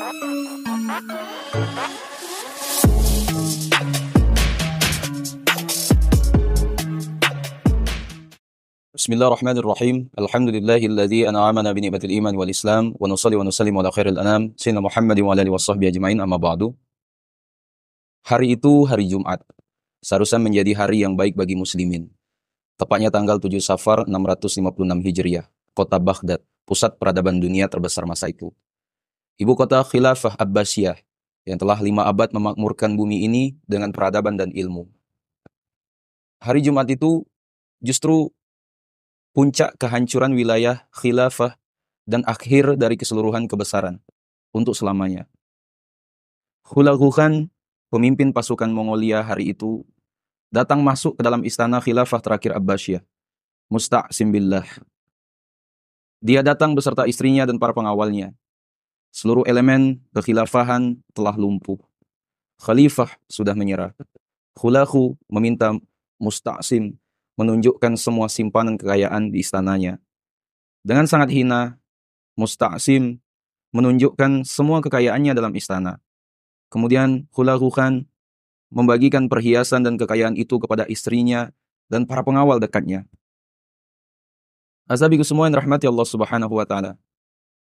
Bismillahirrahmanirrahim. Alhamdulillahilladzi an'amana bi ni'matil iman wal islam wa nusalli wa nusallimu ala khairil anam sayyidina Muhammadin wa ala alihi washabbihi ajmain, amma ba'du. Hari itu hari Jumat. Seharusnya menjadi hari yang baik bagi muslimin. Tepatnya tanggal 7 Safar 656 Hijriah, kota Baghdad, pusat peradaban dunia terbesar masa itu. Ibu kota Khilafah Abbasiyah yang telah 5 abad memakmurkan bumi ini dengan peradaban dan ilmu. Hari Jumat itu justru puncak kehancuran wilayah khilafah dan akhir dari keseluruhan kebesaran untuk selamanya. Hulagu Khan, pemimpin pasukan Mongolia hari itu, datang masuk ke dalam istana khilafah terakhir Abbasiyah, Musta'sim billah. Dia datang beserta istrinya dan para pengawalnya. Seluruh elemen kekhilafahan telah lumpuh. Khalifah sudah menyerah. Hulagu meminta Musta'sim menunjukkan semua simpanan kekayaan di istananya. Dengan sangat hina, Musta'sim menunjukkan semua kekayaannya dalam istana. Kemudian Hulagu Khan membagikan perhiasan dan kekayaan itu kepada istrinya dan para pengawal dekatnya. Azabiku semua yang rahmati Allah Subhanahu wa Ta'ala.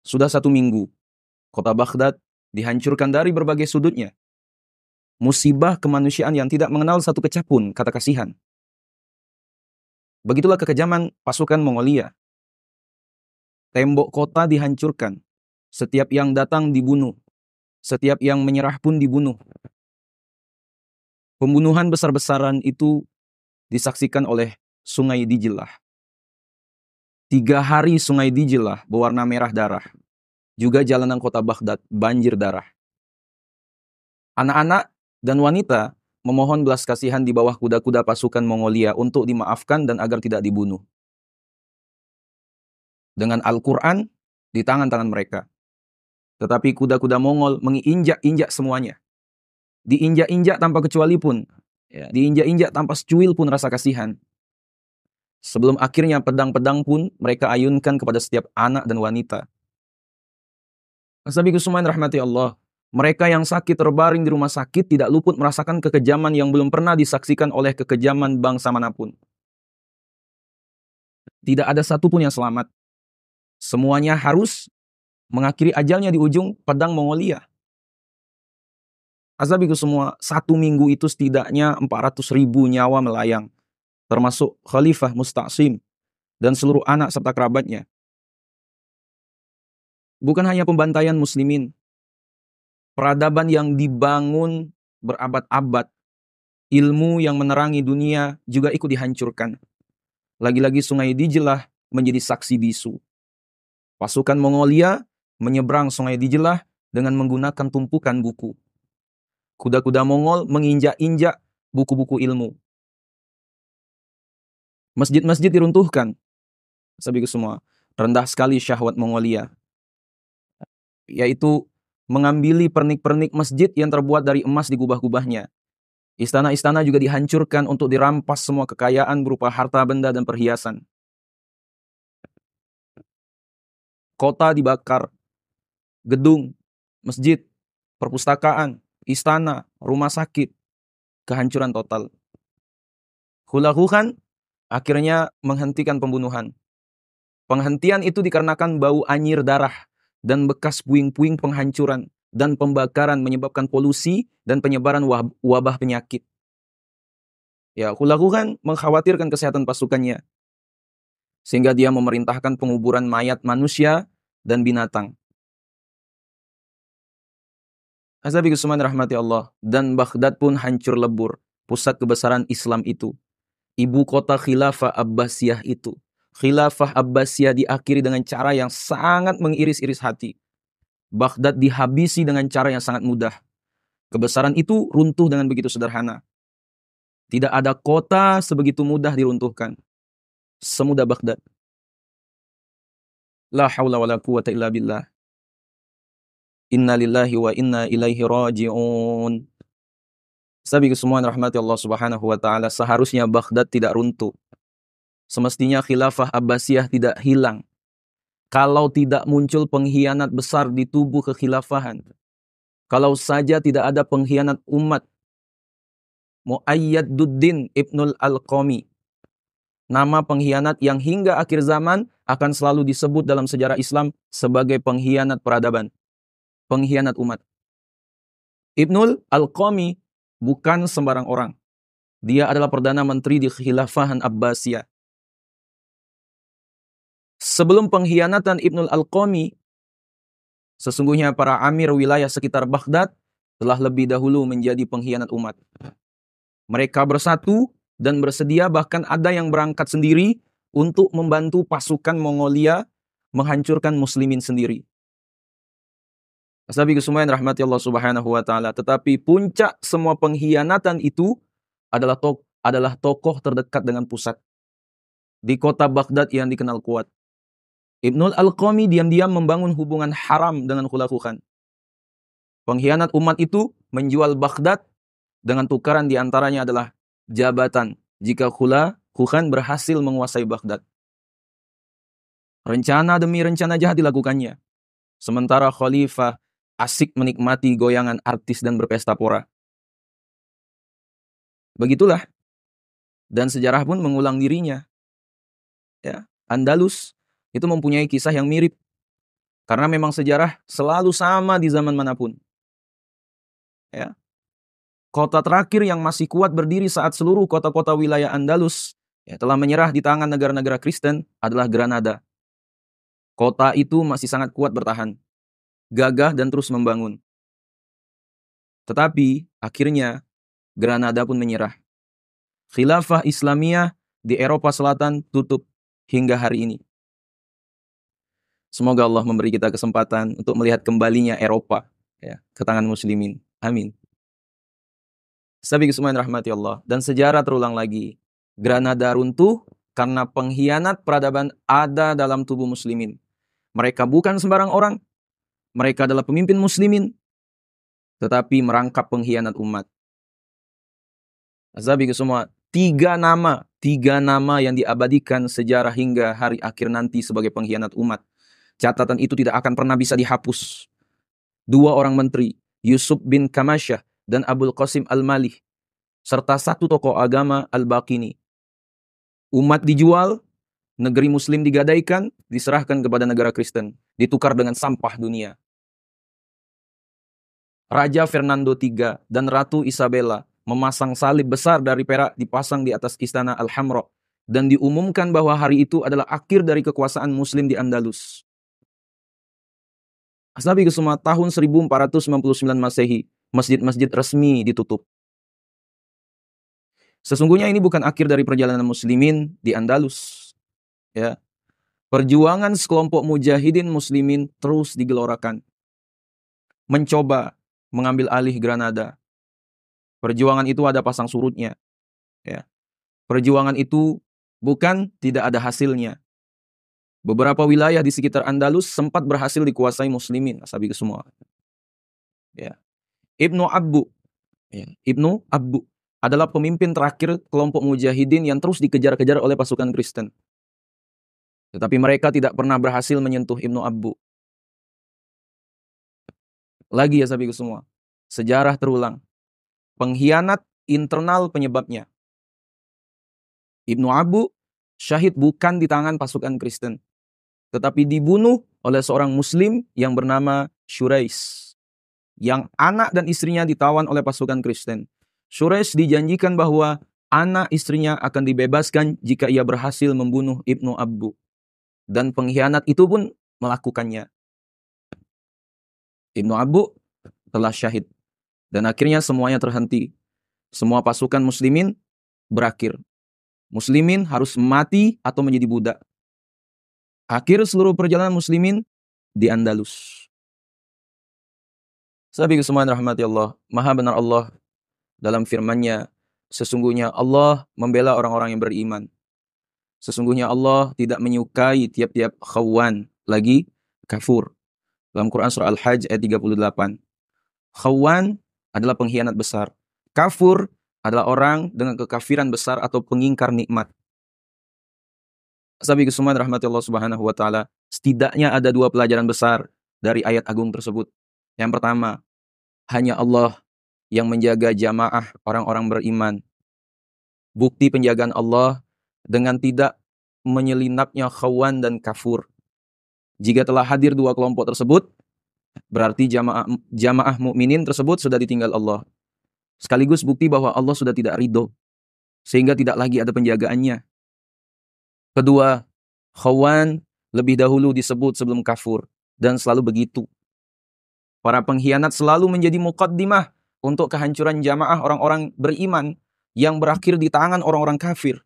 Sudah 1 minggu, kota Baghdad dihancurkan dari berbagai sudutnya. Musibah kemanusiaan yang tidak mengenal satu kecap pun kata kasihan. Begitulah kekejaman pasukan Mongolia. Tembok kota dihancurkan. Setiap yang datang dibunuh. Setiap yang menyerah pun dibunuh. Pembunuhan besar-besaran itu disaksikan oleh Sungai Dijlah. 3 hari Sungai Dijlah berwarna merah darah. Juga jalanan kota Baghdad banjir darah. Anak-anak dan wanita memohon belas kasihan di bawah kuda-kuda pasukan Mongolia untuk dimaafkan dan agar tidak dibunuh. Dengan Al-Quran di tangan-tangan mereka. Tetapi kuda-kuda Mongol menginjak-injak semuanya. Diinjak-injak tanpa kecuali pun. Diinjak-injak tanpa secuil pun rasa kasihan. Sebelum akhirnya pedang-pedang pun mereka ayunkan kepada setiap anak dan wanita. Asabiku semua yang rahmati Allah. Mereka yang sakit terbaring di rumah sakit tidak luput merasakan kekejaman yang belum pernah disaksikan oleh kekejaman bangsa manapun. Tidak ada satupun yang selamat. Semuanya harus mengakhiri ajalnya di ujung pedang Mongolia. Azabiku semua, 1 minggu itu setidaknya 400.000 nyawa melayang, termasuk Khalifah Musta'sim dan seluruh anak serta kerabatnya. Bukan hanya pembantaian muslimin, peradaban yang dibangun berabad-abad, ilmu yang menerangi dunia juga ikut dihancurkan. Lagi-lagi Sungai Dijlah menjadi saksi bisu. Pasukan Mongolia menyeberang Sungai Dijlah dengan menggunakan tumpukan buku. Kuda-kuda Mongol menginjak-injak buku-buku ilmu. Masjid-masjid diruntuhkan. Sabiku semua, rendah sekali syahwat Mongolia. Yaitu mengambil pernik-pernik masjid yang terbuat dari emas di gubah-gubahnya. Istana-istana juga dihancurkan untuk dirampas semua kekayaan berupa harta benda dan perhiasan. Kota dibakar. Gedung, masjid, perpustakaan, istana, rumah sakit. Kehancuran total. Hulagu Khan akhirnya menghentikan pembunuhan. Penghentian itu dikarenakan bau anyir darah dan bekas puing-puing penghancuran dan pembakaran menyebabkan polusi dan penyebaran wabah penyakit. Hulagu Khan mengkhawatirkan kesehatan pasukannya, sehingga dia memerintahkan penguburan mayat manusia dan binatang. Azabiku semua rahmati Allah, dan Baghdad pun hancur lebur, pusat kebesaran Islam itu. Ibu kota Khilafah Abbasiyah itu. Khilafah Abbasiyah diakhiri dengan cara yang sangat mengiris-iris hati. Baghdad dihabisi dengan cara yang sangat mudah. Kebesaran itu runtuh dengan begitu sederhana. Tidak ada kota sebegitu mudah diruntuhkan. Semudah Baghdad. La haula wala quwwata illa billah. Inna lillahi wa inna ilaihi raji'un. Sabi kesemuan rahmati Allah Subhanahu wa Ta'ala, seharusnya Baghdad tidak runtuh. Semestinya khilafah Abbasiyah tidak hilang. Kalau tidak muncul pengkhianat besar di tubuh kekhilafahan, Kalau saja tidak ada pengkhianat umat, Mu'ayyaduddin Ibnul Alqami, nama pengkhianat yang hingga akhir zaman akan selalu disebut dalam sejarah Islam sebagai pengkhianat peradaban, pengkhianat umat. Ibnul Alqami bukan sembarang orang. Dia adalah Perdana Menteri di Khilafahan Abbasiyah. Sebelum pengkhianatan Ibnul Alqami, sesungguhnya para amir wilayah sekitar Baghdad telah lebih dahulu menjadi pengkhianat umat. Mereka bersatu dan bersedia, bahkan ada yang berangkat sendiri untuk membantu pasukan Mongolia menghancurkan muslimin sendiri. Ashabi semua yang rahmati Allah Subhanahu wa taala, tetapi puncak semua pengkhianatan itu adalah tokoh terdekat dengan pusat di kota Baghdad yang dikenal kuat. Ibnul Alqami diam-diam membangun hubungan haram dengan Khula Khan. Pengkhianat umat itu menjual Baghdad dengan tukaran diantaranya adalah jabatan jika Khula Khan berhasil menguasai Baghdad. Rencana demi rencana jahat dilakukannya. Sementara khalifah asik menikmati goyangan artis dan berpesta pora. Begitulah. Dan sejarah pun mengulang dirinya. Ya, Andalus itu mempunyai kisah yang mirip. Karena memang sejarah selalu sama di zaman manapun. Ya. Kota terakhir yang masih kuat berdiri saat seluruh kota-kota wilayah Andalus telah menyerah di tangan negara-negara Kristen adalah Granada. Kota itu masih sangat kuat bertahan, gagah dan terus membangun. Tetapi akhirnya Granada pun menyerah. Khilafah Islamiyah di Eropa Selatan tutup hingga hari ini. Semoga Allah memberi kita kesempatan untuk melihat kembalinya Eropa ke tangan muslimin. Amin. Sahabat semua yang rahmati Allah. Dan sejarah terulang lagi. Granada runtuh karena pengkhianat peradaban ada dalam tubuh muslimin. Mereka bukan sembarang orang. Mereka adalah pemimpin muslimin. Tetapi merangkap pengkhianat umat. Sahabat semua, tiga nama yang diabadikan sejarah hingga hari akhir nanti sebagai pengkhianat umat. Catatan itu tidak akan pernah bisa dihapus. 2 orang menteri, Yusuf bin Kamasyah dan Abul Qasim Al-Malih, serta 1 tokoh agama Al-Baqini. Umat dijual, negeri muslim digadaikan, diserahkan kepada negara Kristen, ditukar dengan sampah dunia. Raja Fernando III dan Ratu Isabella memasang salib besar dari perak dipasang di atas istana Al-Hamra dan diumumkan bahwa hari itu adalah akhir dari kekuasaan muslim di Andalus. Ashabi semua, tahun 1499 Masehi, masjid-masjid resmi ditutup. Sesungguhnya ini bukan akhir dari perjalanan muslimin di Andalus. Ya. Perjuangan sekelompok mujahidin muslimin terus digelorakan. Mencoba mengambil alih Granada. Perjuangan itu ada pasang surutnya. Ya. Perjuangan itu bukan tidak ada hasilnya. Beberapa wilayah di sekitar Andalus sempat berhasil dikuasai muslimin, ashabi semua. Ya. Ibnu Abbu adalah pemimpin terakhir kelompok mujahidin yang terus dikejar-kejar oleh pasukan Kristen. Tetapi mereka tidak pernah berhasil menyentuh Ibnu Abbu. Lagi ya sahabatku semua, sejarah terulang. Pengkhianat internal penyebabnya. Ibnu Abbu syahid bukan di tangan pasukan Kristen, tetapi dibunuh oleh seorang muslim yang bernama Syurais, yang anak dan istrinya ditawan oleh pasukan Kristen. Syurais dijanjikan bahwa anak istrinya akan dibebaskan jika ia berhasil membunuh Ibnu Abbu. Dan pengkhianat itu pun melakukannya. Ibnu Abbu telah syahid. Dan akhirnya semuanya terhenti. Semua pasukan muslimin berakhir. Muslimin harus mati atau menjadi budak. Akhir seluruh perjalanan muslimin di Andalus. Sahabat semua yang rahmati Allah, Maha benar Allah dalam firman-Nya, sesungguhnya Allah membela orang-orang yang beriman. Sesungguhnya Allah tidak menyukai tiap-tiap khawan, lagi kafur. Dalam Quran surah Al-Hajj ayat 38. Khawan adalah pengkhianat besar. Kafur adalah orang dengan kekafiran besar atau pengingkar nikmat. Sahabat semua rahmati Allah Subhanahu wa taala, setidaknya ada 2 pelajaran besar dari ayat agung tersebut. Yang pertama, Hanya Allah yang menjaga jamaah orang-orang beriman. Bukti penjagaan Allah dengan tidak menyelinapnya khawan dan kafur. Jika telah hadir dua kelompok tersebut, berarti jamaah mukminin tersebut sudah ditinggal Allah. Sekaligus bukti bahwa Allah sudah tidak ridho, sehingga tidak lagi ada penjagaannya. Kedua, khawan lebih dahulu disebut sebelum kafur, dan selalu begitu. Para pengkhianat selalu menjadi muqaddimah untuk kehancuran jamaah orang-orang beriman yang berakhir di tangan orang-orang kafir.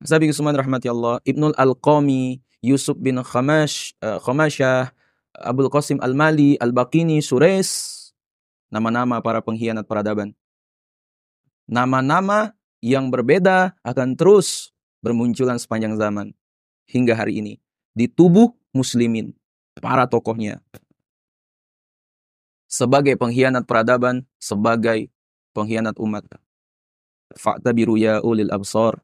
Sabi Usman rahmati Allah, Ibnul Al-Qami, Yusuf bin Khamashah, Abul Qasim Al-Mali, Al-Baqini, Sures, nama-nama para pengkhianat peradaban. Nama-nama yang berbeda akan terus bermunculan sepanjang zaman hingga hari ini di tubuh muslimin, para tokohnya. Sebagai pengkhianat peradaban, sebagai pengkhianat umat. Fa'tabiru ya ulil absar.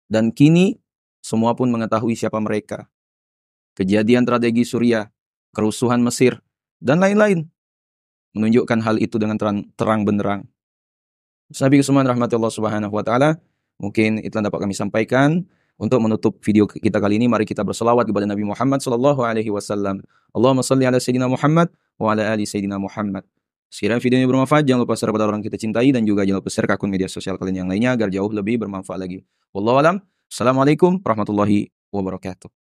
Dan kini semua pun mengetahui siapa mereka. Kejadian tragedi Suriah, kerusuhan Mesir, dan lain-lain menunjukkan hal itu dengan terang benderang. Sahabat Usman rahmatullah subhanahu wa ta'ala, mungkin itu yang dapat kami sampaikan. Untuk menutup video kita kali ini, mari kita berselawat kepada Nabi Muhammad sallallahu alaihi wasallam. Allahumma salli ala sayyidina Muhammad wa ala ali sayyidina Muhammad. Sekiranya video ini bermanfaat, jangan lupa share kepada orang kita cintai, dan juga jangan lupa share ke akun media sosial kalian yang lainnya agar jauh lebih bermanfaat lagi. Wallahu alam. Assalamualaikum warahmatullahi wabarakatuh.